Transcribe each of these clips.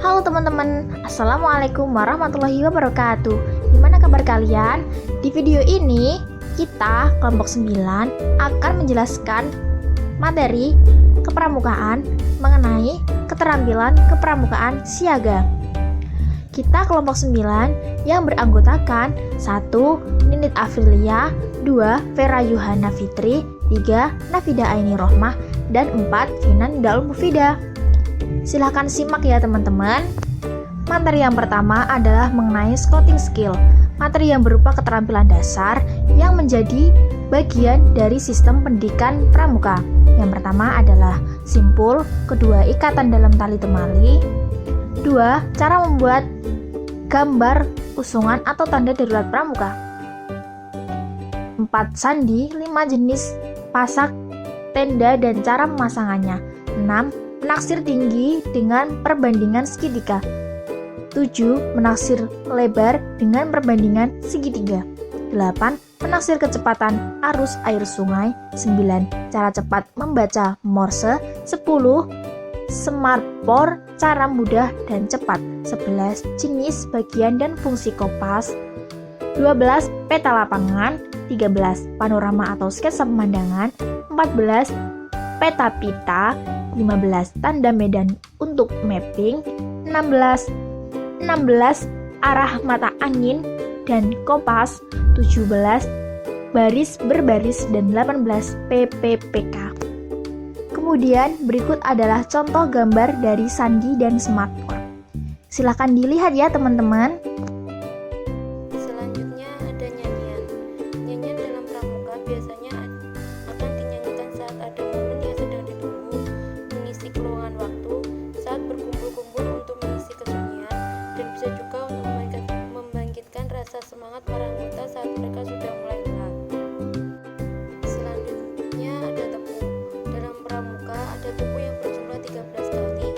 Halo teman-teman, Assalamualaikum warahmatullahi wabarakatuh. Gimana kabar kalian? Di video ini, kita kelompok 9 akan menjelaskan materi kepramukaan mengenai keterampilan kepramukaan siaga. Kita kelompok 9 yang beranggotakan 1. Ninit Afrilia, 2. Vera Yuhana Fitri, 3. Nafida Aini Rohmah, dan 4. Finan Daul Mufida. Silahkan simak ya teman-teman. Materi yang pertama adalah mengenai scouting skill, materi yang berupa keterampilan dasar yang menjadi bagian dari sistem pendidikan pramuka. Yang pertama adalah simpul, kedua ikatan dalam tali temali, 2. Cara membuat gambar usungan atau tanda darurat pramuka, 4. Sandi, 5 jenis pasak tenda dan cara pemasangannya, 6. Menaksir tinggi dengan perbandingan segitiga, 7. Menaksir lebar dengan perbandingan segitiga, 8. Menaksir kecepatan arus air sungai, 9. Cara cepat membaca Morse, 10. Smartboard, cara mudah dan cepat, 11. Jenis bagian dan fungsi kompas, 12. Peta lapangan, 13. Panorama atau sketsa pemandangan, 14. Peta pita, 15. Tanda medan untuk mapping, 16. Arah mata angin dan kompas, 17. Baris berbaris, dan 18. PPPK. Kemudian berikut adalah contoh gambar dari sandi dan smartboard. Silahkan dilihat ya teman-teman. Selanjutnya ada nyanyian. Nyanyian dalam pramuka biasanya akan dinyanyikan saat ada momen yang sedang ditunggu, mengisi keluangan waktu, saat berkumpul-kumpul untuk mengisi kesunyian, dan bisa juga untuk membangkitkan rasa semangat para anggota saat mereka sudah mulai lelah. Selanjutnya ada tepu. Dalam pramuka ada tepu yang berjumlah 13 kali,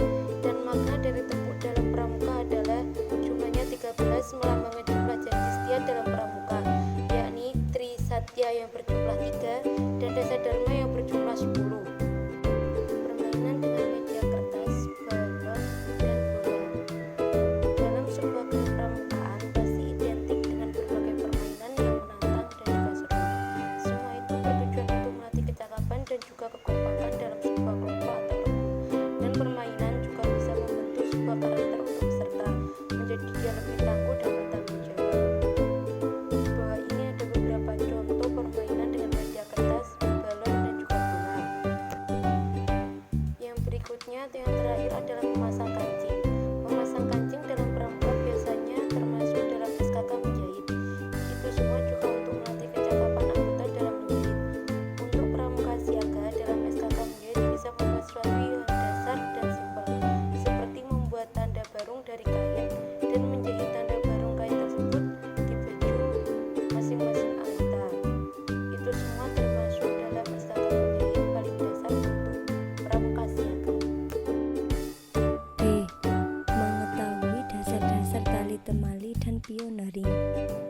dan makna dari tepu dalam pramuka adalah jumlahnya 13 melambangkan jumlah janji setia dalam pramuka, yakni Tri Satya yang berjumlah 3 dan Dasa Dharma yang berjumlah 10. Permainan dengan media kertas, balon, dan bola. Dalam sebuah kepramukaan pasti identik dengan berbagai permainan yang menantang dan juga seru. Semua itu bertujuan untuk melatih kecakapan dan juga kekompakan dalam sebuah kelompok atau regu. Dan permainan juga bisa membentuk sebuah karakter untuk peserta, menjadi dia lebih tangguh dan bertanggung jawab. Di bawah ini ada beberapa contoh permainan dengan media kertas, balon, dan juga bola. Yang berikutnya, yang terakhir adalah memasang kancing. Memasang kancing dalam pramuka biasanya termasuk dalam SKK menjahit. Itu semua juga untuk melatih kecakapan anggota dalam menjahit. Untuk pramuka siaga dalam SKK menjahit bisa membuat sesuatu yang dasar dan simpel, seperti membuat tanda barung dari kain dan menjahit tanda barung kain tersebut di baju masing-masing anggota. Itu semua termasuk dalam SKK menjahit paling dasar untuk pramuka siaga. B. Mengetahui dasar-dasar tali temali dan pioneering.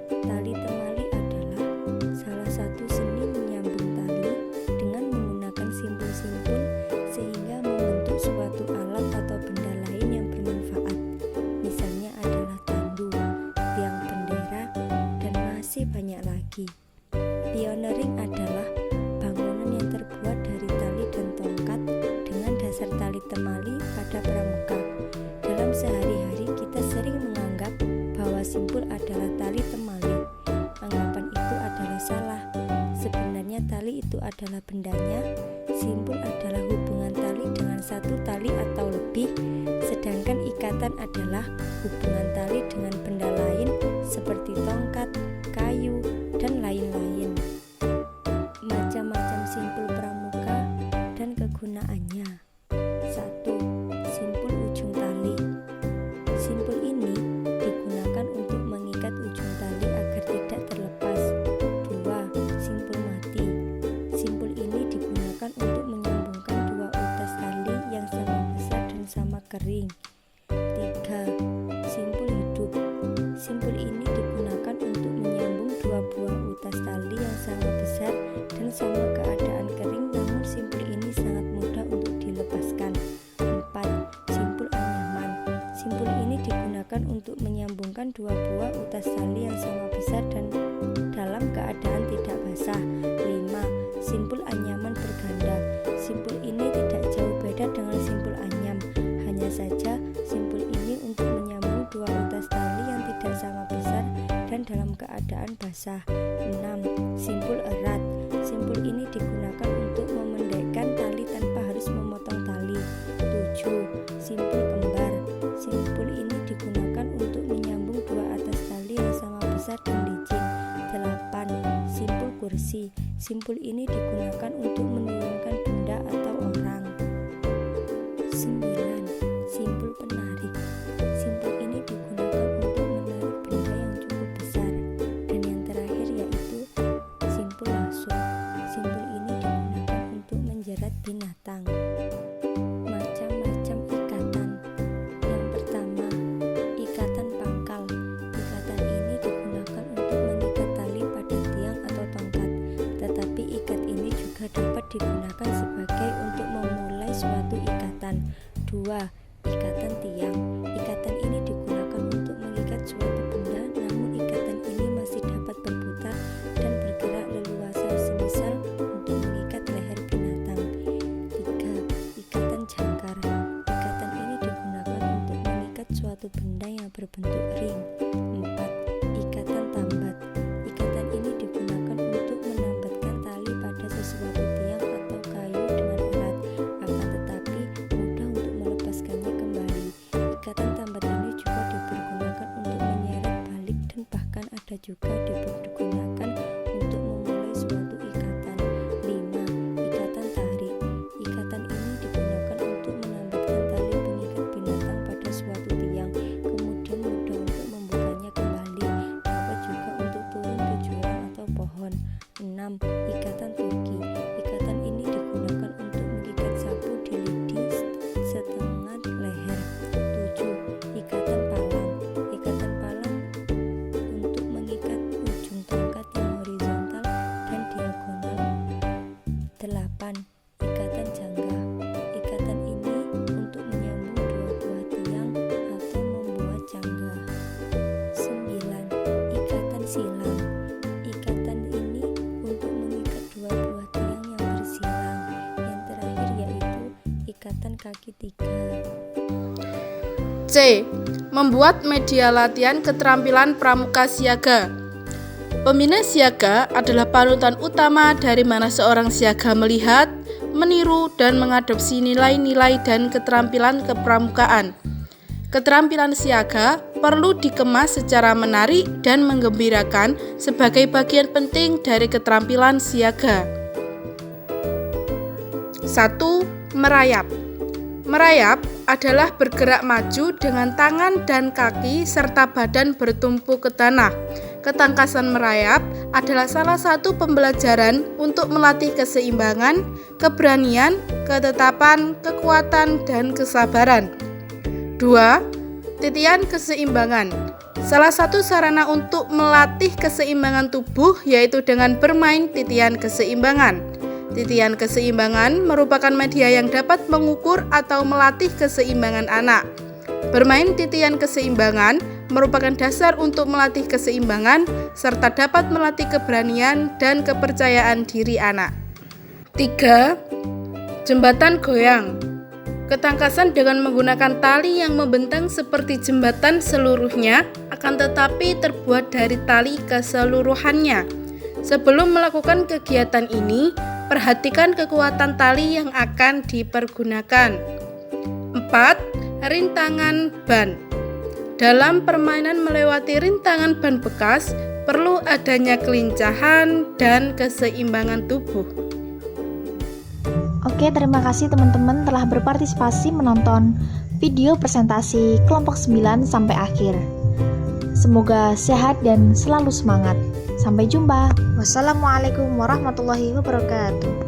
Tali temali adalah salah satu seni menyambung tali dengan menggunakan simpul-simpul sehingga membentuk suatu alat atau benda lain yang bermanfaat. Misalnya adalah tandu, tiang bendera, dan masih banyak lagi. Pioneering adalah bangunan yang terbuat dari tali dan tongkat dengan dasar tali temali pada pramuka. Dalam sehari-hari kita sering menganggap bahwa simpul adalah tali temali. Anggapan itu adalah salah. Sebenarnya tali itu adalah bendanya. Simpul adalah hubungan tali dengan satu tali atau lebih, sedangkan ikatan adalah hubungan tali dengan benda lain seperti tongkat, kayu, dan lain-lain. Macam-macam simpul pramuka dan kegunaannya. 1. Simpul ujung tali. Simpul ini digunakan untuk mengikat ujung tali agar tidak terlepas. 2. Simpul mati. Simpul ini digunakan untuk menyambungkan dua utas tali yang sama besar dan sama kering. 3. Simpul hidup. Simpul ini digunakan Simpul ini digunakan untuk menyambungkan dua buah utas tali yang sama besar dan dalam keadaan tidak basah. 5. Simpul anyaman berganda. Simpul ini tidak jauh beda dengan simpul anyam. Hanya saja simpul ini untuk menyambung dua utas tali yang tidak sama besar dan dalam keadaan basah. 6. Simpul erat. Simpul ini digunakan untuk memendekkan tali tanpa harus memotong tali. 7. Simpul kembar. Simpul ini digunakan untuk menyambung dua atas tali yang sama besar dan licin. 8. Simpul kursi. Simpul ini digunakan untuk menurunkan benda atau orang. 9. Simpul penarik. Simpul ini digunakan untuk menarik benda yang cukup besar. Dan yang terakhir yaitu simpul lasso. Simpul ini digunakan untuk menjerat binatang. Macam-macam ikatan. Yang pertama, ikatan pangkal. Ikatan ini digunakan untuk mengikat tali pada tiang atau tongkat. Tetapi ikat ini juga dapat digunakan sebagai untuk memulai suatu ikatan. 2. Ikatan tiang. Ikatan ini digunakan untuk mengikat suatu benda, namun ikatan ini masih dapat berputar dan bergerak leluasa, semisal untuk mengikat leher binatang. 3. Ikatan jangkar. Ikatan ini digunakan untuk mengikat suatu benda yang berbentuk ring. 4. Ikatan tambat. Ikatan ini digunakan untuk menambatkan tali pada sesuatu tiang atau kayu dengan erat, akan tetapi mudah untuk melepaskannya kembali. Ikatan tambat ini juga dipergunakan untuk menyeret balik dan bahkan ada juga dipergunakan untuk memulai suatu ikatan. 5. Ikatan tarik. Ikatan ini digunakan untuk menambatkan tali pengikat binatang pada suatu tiang, kemudian mudah untuk membukanya kembali. Dapat juga untuk turun ke jurang atau pohon. 6. Ikatan turki. Ikatan ini digunakan untuk mengikat sapu di lidi setengah leher. 7. Ikatan palang. Ikatan palang untuk mengikat ujung tongkat yang horizontal dan diagonal. 8. Ikatan jangga. Ikatan ini untuk menyambung dua buah tiang atau membuat jangga. 9. Ikatan silang. Ikatan ini untuk mengikat dua buah tiang yang bersilang. Yang terakhir yaitu ikatan kaki 3. C. Membuat media latihan keterampilan pramuka siaga. Pembina siaga adalah panutan utama dari mana seorang siaga melihat, meniru, dan mengadopsi nilai-nilai dan keterampilan kepramukaan. Keterampilan siaga perlu dikemas secara menarik dan menggembirakan sebagai bagian penting dari keterampilan siaga. 1. Merayap. Merayap adalah bergerak maju dengan tangan dan kaki serta badan bertumpu ke tanah. Ketangkasan merayap adalah salah satu pembelajaran untuk melatih keseimbangan, keberanian, ketetapan, kekuatan, dan kesabaran. 2. Titian keseimbangan. Salah satu sarana untuk melatih keseimbangan tubuh yaitu dengan bermain titian keseimbangan. Titian keseimbangan merupakan media yang dapat mengukur atau melatih keseimbangan anak. Bermain titian keseimbangan merupakan dasar untuk melatih keseimbangan serta dapat melatih keberanian dan kepercayaan diri anak. 3. Jembatan goyang. Ketangkasan dengan menggunakan tali yang membentang seperti jembatan seluruhnya, akan tetapi terbuat dari tali keseluruhannya. Sebelum melakukan kegiatan ini, perhatikan kekuatan tali yang akan dipergunakan. 4. Rintangan ban. Dalam permainan melewati rintangan ban bekas, perlu adanya kelincahan dan keseimbangan tubuh. Oke, terima kasih teman-teman telah berpartisipasi menonton video presentasi kelompok 9 sampai akhir. Semoga sehat dan selalu semangat. Sampai jumpa. Wassalamualaikum warahmatullahi wabarakatuh.